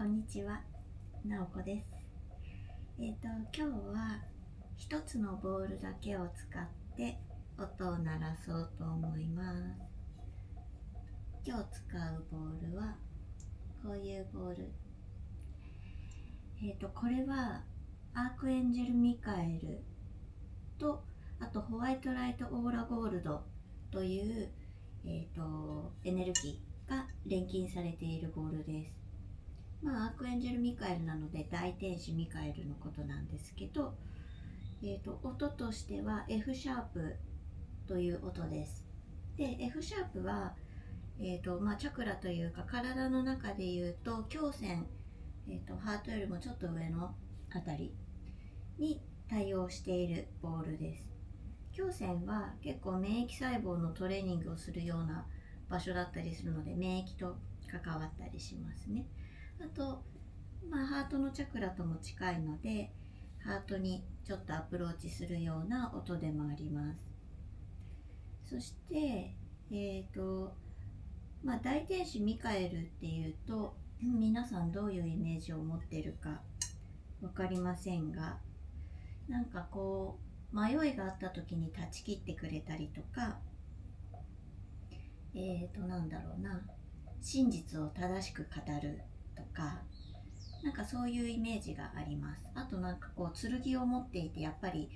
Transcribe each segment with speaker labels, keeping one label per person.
Speaker 1: こんにちは、なおこです。今日は一つのボールだけを使って音を鳴らそうと思います。今日使うボールはこういうボール。これはアークエンジェルミカエルと、あとホワイトライトオーラゴールドという、エネルギーが錬金されているボールです。アークエンジェルミカエルなので大天使ミカエルのことなんですけど、音としては F シャープという音です。で F シャープは、チャクラというか体の中でいうと胸腺、ハートよりもちょっと上のあたりに対応しているボールです。胸腺は結構免疫細胞のトレーニングをするような場所だったりするので、免疫と関わったりしますね。あと、ハートのチャクラとも近いので、ハートにちょっとアプローチするような音でもあります。そして、大天使ミカエルっていうと、皆さんどういうイメージを持っているか分かりませんが、なんかこう迷いがあった時に断ち切ってくれたりとか、なんだろうな、真実を正しく語るとか、なんかそういうイメージがあります。あとなんかこう剣を持っていて、やっぱり、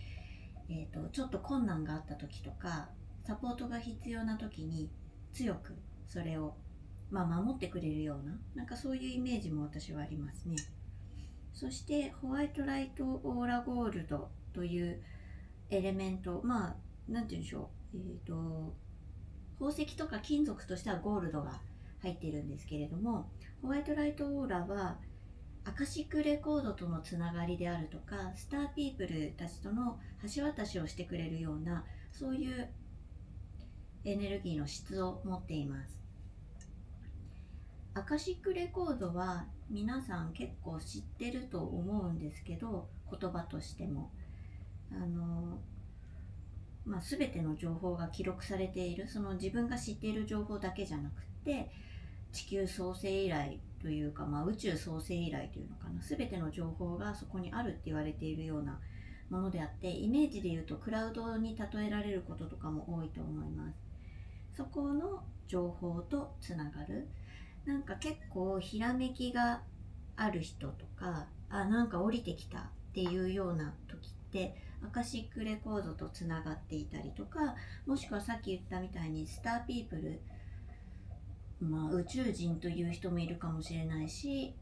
Speaker 1: ちょっと困難があった時とかサポートが必要な時に強くそれを、守ってくれるような、なんかそういうイメージも私はありますね。そしてホワイトライトオーラゴールドというエレメント、なんて言うんでしょう、宝石とか金属としてはゴールドが入っているんですけれども、ホワイトライトオーラはアカシックレコードとのつながりであるとか、スターピープルたちとの橋渡しをしてくれるような、そういうエネルギーの質を持っています。アカシックレコードは皆さん結構知ってると思うんですけど、言葉としても全ての情報が記録されている、その自分が知っている情報だけじゃなくて、地球創生以来というか、宇宙創生以来というのかな、全ての情報がそこにあるって言われているようなものであって、イメージでいうとクラウドに例えられることとかも多いと思います。そこの情報とつながる、なんか結構ひらめきがある人とか、なんか降りてきたっていうような時ってアカシックレコードとつながっていたりとか、もしくはさっき言ったみたいにスターピープル、宇宙人という人もいるかもしれないし、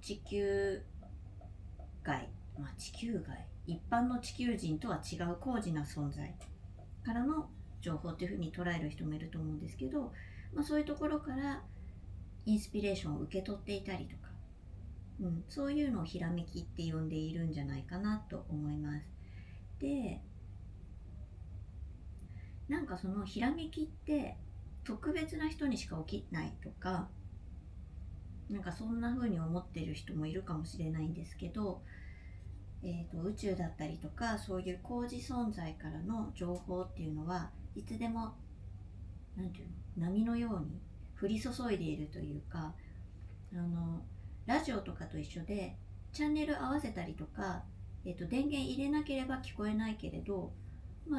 Speaker 1: 地球外、地球外、一般の地球人とは違う高次な存在からの情報というふうに捉える人もいると思うんですけど、そういうところからインスピレーションを受け取っていたりとか、そういうのをひらめきって呼んでいるんじゃないかなと思います。で、なんかそのひらめきって特別な人にしか起きないとか、なんかそんな風に思ってる人もいるかもしれないんですけど、宇宙だったりとか、そういう高次存在からの情報っていうのはいつでも、なんていうの、波のように降り注いでいるというか、ラジオとかと一緒でチャンネル合わせたりとか、電源入れなければ聞こえないけれど、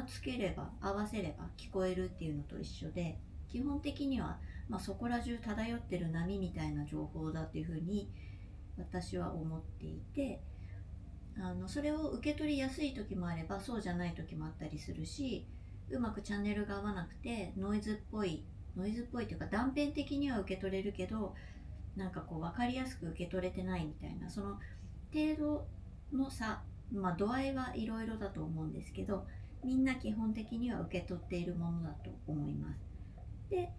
Speaker 1: つければ合わせれば聞こえるっていうのと一緒で、基本的には、そこら中漂ってる波みたいな情報だっていうふうに私は思っていて、それを受け取りやすい時もあればそうじゃない時もあったりするし、うまくチャンネルが合わなくてノイズっぽいというか断片的には受け取れるけど、なんかこう分かりやすく受け取れてないみたいな、その程度の差、度合いはいろいろだと思うんですけど、みんな基本的には受け取っているものだと思います。で、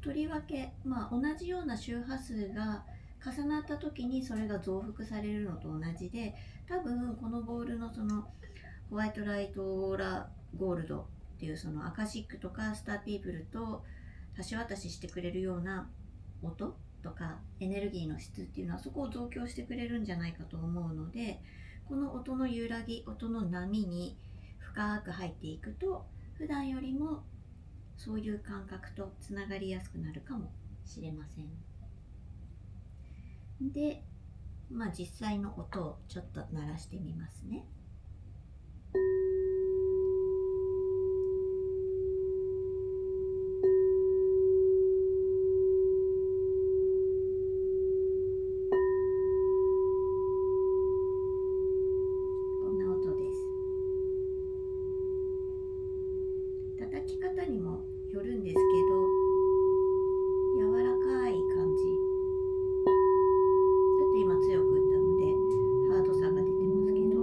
Speaker 1: とりわけ、同じような周波数が重なった時にそれが増幅されるのと同じで、多分このボールのそのホワイトライトオーラゴールドっていう、そのアカシックとかスターピープルと橋渡ししてくれるような音とかエネルギーの質っていうのはそこを増強してくれるんじゃないかと思うので、この音の揺らぎ、音の波に深く入っていくと、普段よりもそういう感覚とつながりやすくなるかもしれません。で、実際の音をちょっと鳴らしてみますね。こんな音です。叩き方にもよるんですけど、柔らかい感じ。ちょっと今強く打ったのでハードさが出てますけど、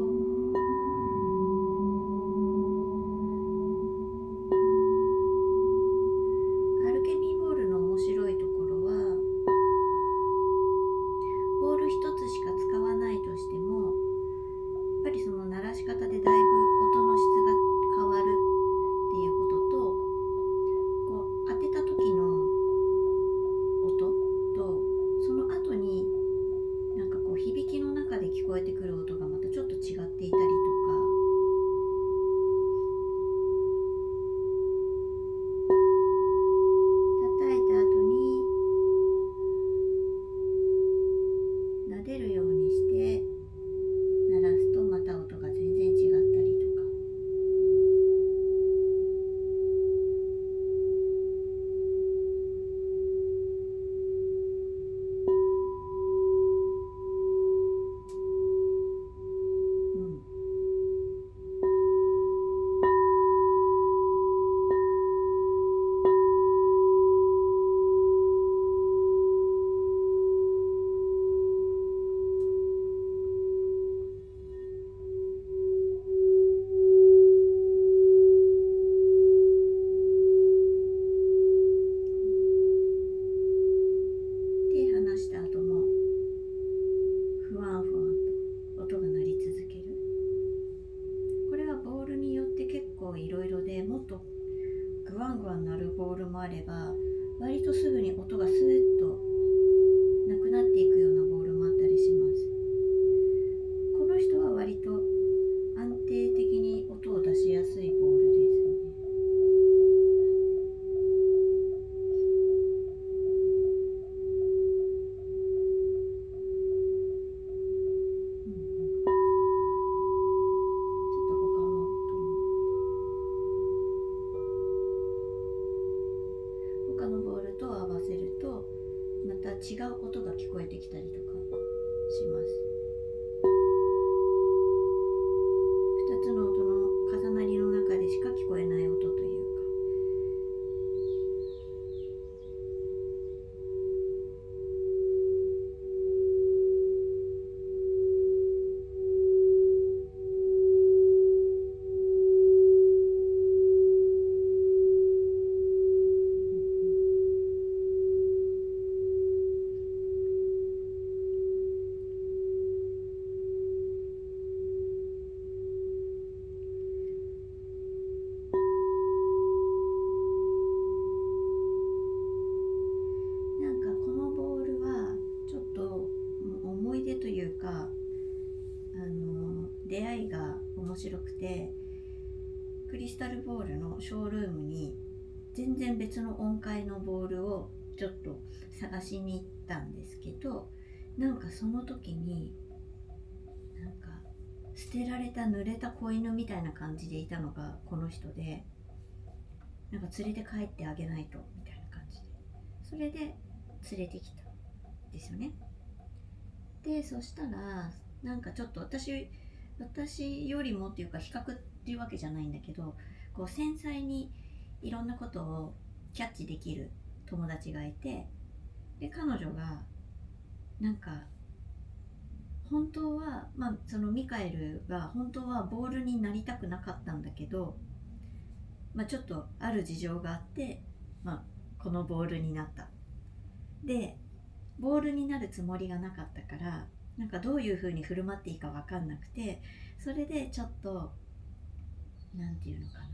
Speaker 1: アルケミーボールの面白いところは、ボール一つしか使わないとしても、やっぱりその鳴らし方でだいぶ音の質が変わるっていうことと、こう当てた時の音とその後になんかこう響きの中で聞こえてくる音がまたちょっと違っていたりとか、叩いた後に撫でるようにして鳴らすとまた音が全然違ったりとか。手離した後もふわんふわんと音が鳴り続ける。これはボールによって結構いろいろで、もっとグワングワン鳴るボールもあれば、割とすぐに音がスーッとなくなっていくようなボールもあったりします。この人は割と安定的に音を出しやすいボールですね。ちょっと他の音も、他のボールと合わせるとまた違う音が聞こえてきたりとかします。2つの音の重なりの中でしか聞こえない音というか。なんかこのボールはちょっと思い出というか、出会いが面白くて、クリスタルボールのショールームに全然別の音階のボールをちょっと探しに行ったんですけど、なんかその時になんか捨てられた濡れた子犬みたいな感じでいたのがこの人で、なんか連れて帰ってあげないとみたいな感じで、それで連れてきたんですよね。でそしたらなんかちょっと私よりもっていうか、比較っていうわけじゃないんだけど、こう繊細にいろんなことをキャッチできる友達がいて、で彼女がなんか本当は、そのミカエルが本当はボールになりたくなかったんだけど、ちょっとある事情があって、このボールになった。でボールになるつもりがなかったから、なんかどういう風に振る舞っていいか分かんなくて、それでちょっとなんていうのかな、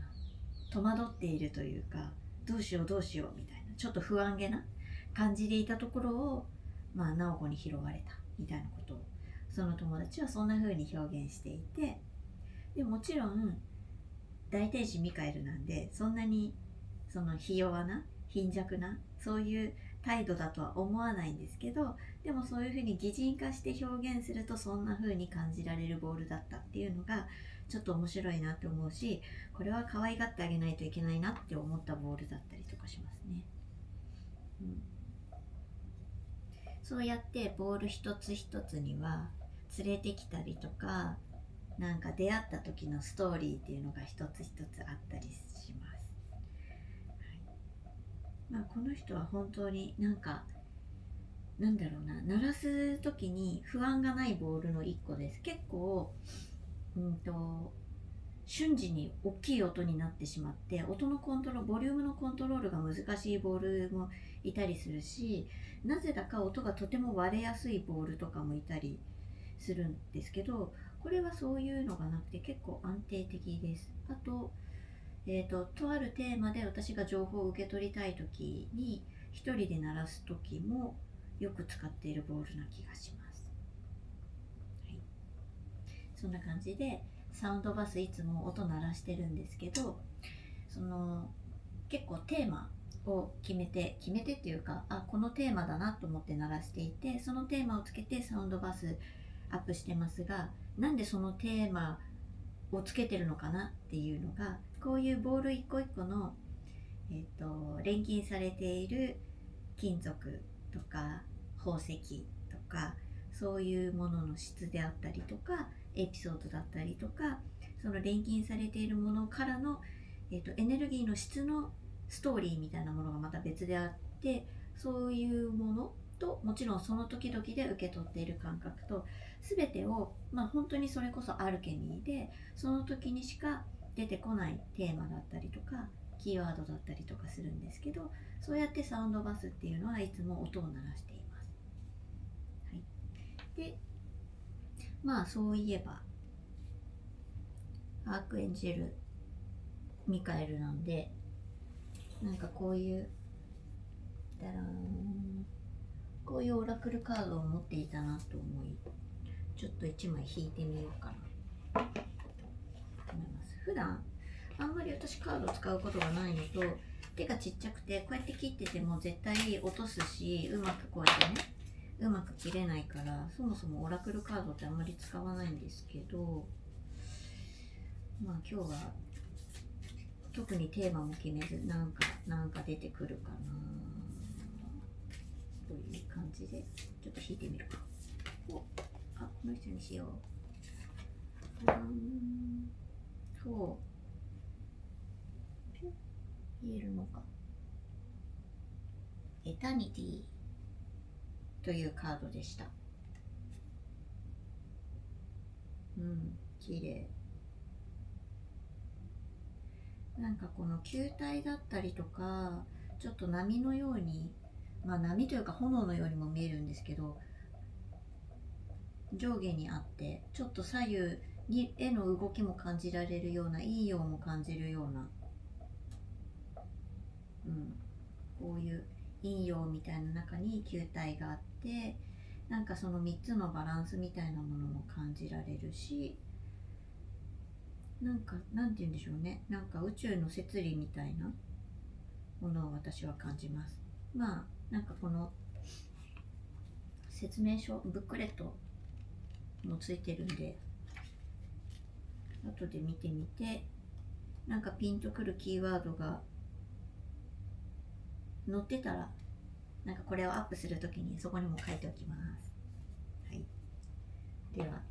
Speaker 1: 戸惑っているというか、どうしようみたいな、ちょっと不安げな感じでいたところを、直子に拾われたみたいなことをその友達はそんな風に表現していて、でもちろん大天使ミカエルなんで、そんなにそのひ弱な貧弱なそういう態度だとは思わないんですけど、でもそういうふうに擬人化して表現するとそんな風に感じられるボールだったっていうのがちょっと面白いなって思うし、これは可愛がってあげないといけないなって思ったボールだったりとかしますね。そうやってボール一つ一つには連れてきたりとか、なんか出会った時のストーリーっていうのが一つ一つあったりします。この人は本当になんだろうな、鳴らす時に不安がないボールの一個です。結構瞬時に大きい音になってしまって、音のコントロール、ボリュームのコントロールが難しいボールもいたりするし、なぜだか音がとても割れやすいボールとかもいたりするんですけど、これはそういうのがなくて結構安定的です。あと、とあるテーマで私が情報を受け取りたい時に一人で鳴らす時もよく使っているボールな気がします。そんな感じでサウンドバスいつも音鳴らしてるんですけど、結構テーマを決めてっていうか、このテーマだなと思って鳴らしていて、そのテーマをつけてサウンドバスアップしてますが、なんでそのテーマをつけてるのかなっていうのが、こういうボール一個一個の、錬金されている金属とか宝石とか、そういうものの質であったりとかエピソードだったりとか、その錬金されているものからの、エネルギーの質のストーリーみたいなものがまた別であって、そういうものともちろんその時々で受け取っている感覚と全てを、本当にそれこそアルケミーでその時にしか出てこないテーマだったりとかキーワードだったりとかするんですけど、そうやってサウンドバスっていうのはいつも音を鳴らしています。で、そういえばアークエンジェルミカエルなんで、なんかこういうこういうオラクルカードを持っていたなと思い、ちょっと1枚引いてみようかなと思います。普段あんまり私カードを使うことがないのと、手がちっちゃくてこうやって切ってても絶対落とすし、うまくこうやってねうまく切れないから、そもそもオラクルカードってあんまり使わないんですけど、今日は特にテーマも決めず、なんか出てくるかなという感じで、ちょっと引いてみるか。この人にしよう。言えるのか。エタニティというカードでした。綺麗。なんかこの球体だったりとか、ちょっと波のように、波というか炎のようにも見えるんですけど、上下にあってちょっと左右に絵の動きも感じられるような、陰陽も感じるような、こういう陰陽みたいな中に球体があって、なんかその3つのバランスみたいなものも感じられるし、なんて言うんでしょうね、なんか宇宙の摂理みたいなものを私は感じます。なんかこの説明書ブックレットもついてるんで、後で見てみて、なんかピンとくるキーワードが載ってたら、なんかこれをアップするときにそこにも書いておきます。はい。では、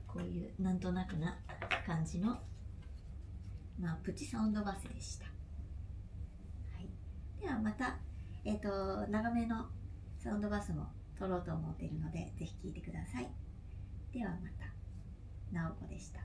Speaker 1: こういうなんとなくな感じの、プチサウンドバスでした。はい。ではまた、長めのサウンドバスも撮ろうと思っているので、ぜひ聴いてください。ではまた。なおこでした。